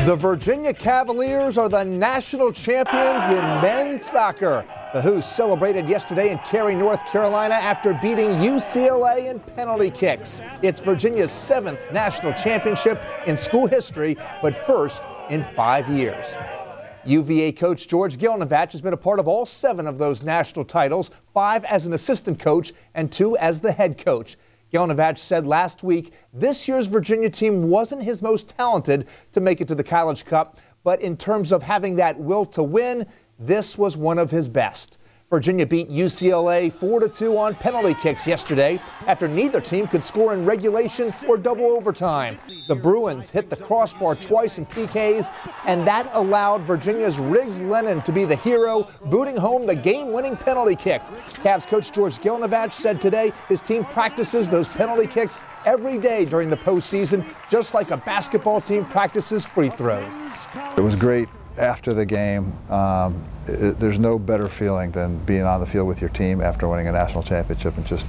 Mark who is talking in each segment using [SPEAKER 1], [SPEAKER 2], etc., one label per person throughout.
[SPEAKER 1] The Virginia Cavaliers are the national champions in men's soccer. The Hoos celebrated yesterday in Cary, North Carolina after beating UCLA in penalty kicks. It's Virginia's 7th national championship in school history, but first in 5 years. UVA coach George Gilnevach has been a part of all 7 of those national titles, 5 as an assistant coach and 2 as the head coach. Gilnevach said last week this year's Virginia team wasn't his most talented to make it to the College Cup, but in terms of having that will to win, this was one of his best. Virginia beat UCLA 4-2 on penalty kicks yesterday after neither team could score in regulation or double overtime. The Bruins hit the crossbar twice in PKs, and that allowed Virginia's Riggs Lennon to be the hero, booting home the game-winning penalty kick. Cavs coach George Gilnevach said today his team practices those penalty kicks every day during the postseason, just like a basketball team practices free throws.
[SPEAKER 2] It was great after the game. There's no better feeling than being on the field with your team after winning a national championship and just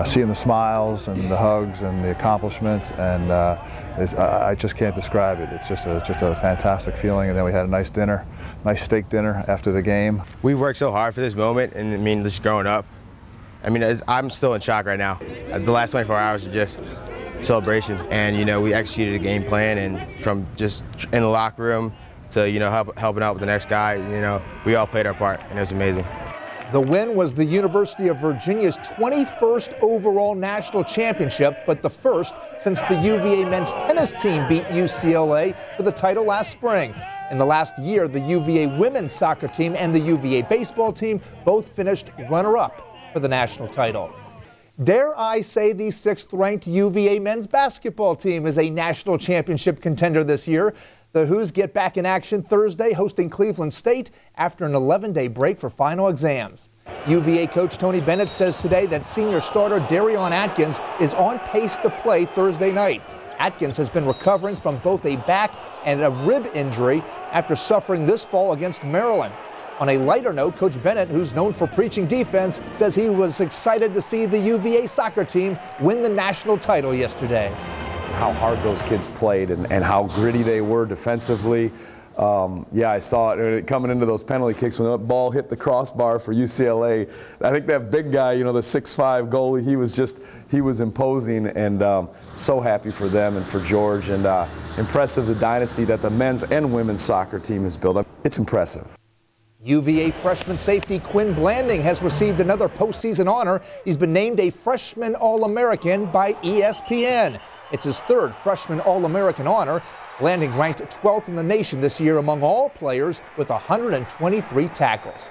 [SPEAKER 2] seeing the smiles and the hugs and the accomplishments, and I just can't describe it. It's just a fantastic feeling. And then we had a nice dinner, nice steak dinner after the game.
[SPEAKER 3] We worked so hard for this moment, and I mean, just growing up, I mean, I'm still in shock right now. The last 24 hours are just celebration, and you know, we executed a game plan, and from just in the locker room to, you know, helping out with the next guy, you know, we all played our part, and it was amazing.
[SPEAKER 1] The win was the University of Virginia's 21st overall national championship, but the first since the UVA men's tennis team beat UCLA for the title last spring. In the last year, the UVA women's soccer team and the UVA baseball team both finished runner-up for the national title. Dare I say the 6th-ranked UVA men's basketball team is a national championship contender this year. The Hoos get back in action Thursday, hosting Cleveland State after an 11-day break for final exams. UVA coach Tony Bennett says today that senior starter Darion Atkins is on pace to play Thursday night. Atkins has been recovering from both a back and a rib injury after suffering this fall against Maryland. On a lighter note, Coach Bennett, who's known for preaching defense, says he was excited to see the UVA soccer team win the national title yesterday.
[SPEAKER 4] How hard those kids played and how gritty they were defensively. Yeah, I saw it coming into those penalty kicks when that ball hit the crossbar for UCLA. I think that big guy, you know, the 6'5" goalie, he was imposing, and so happy for them and for George, and impressive the dynasty that the men's and women's soccer team has built. It's impressive.
[SPEAKER 1] UVA freshman safety Quinn Blanding has received another postseason honor. He's been named a freshman All-American by ESPN. It's his 3rd freshman All-American honor. Blanding ranked 12th in the nation this year among all players with 123 tackles.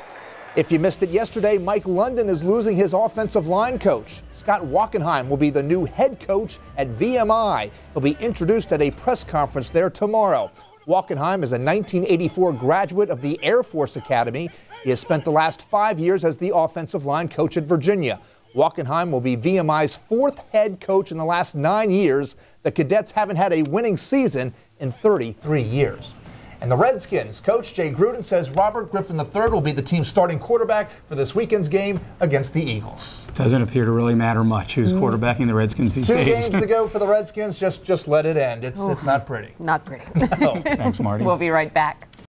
[SPEAKER 1] If you missed it yesterday, Mike London is losing his offensive line coach. Scott Wachenheim will be the new head coach at VMI. He'll be introduced at a press conference there tomorrow. Wachenheim is a 1984 graduate of the Air Force Academy. He has spent the last 5 years as the offensive line coach at Virginia. Wachenheim will be VMI's 4th head coach in the last 9 years. The Cadets haven't had a winning season in 33 years. And the Redskins coach Jay Gruden says Robert Griffin III will be the team's starting quarterback for this weekend's game against the Eagles.
[SPEAKER 5] Doesn't appear to really matter much who's quarterbacking the Redskins these days.
[SPEAKER 1] 2 games to go for the Redskins. Just let it end. It's not pretty.
[SPEAKER 6] Not pretty.
[SPEAKER 1] No.
[SPEAKER 5] Thanks, Marty.
[SPEAKER 6] We'll be right back.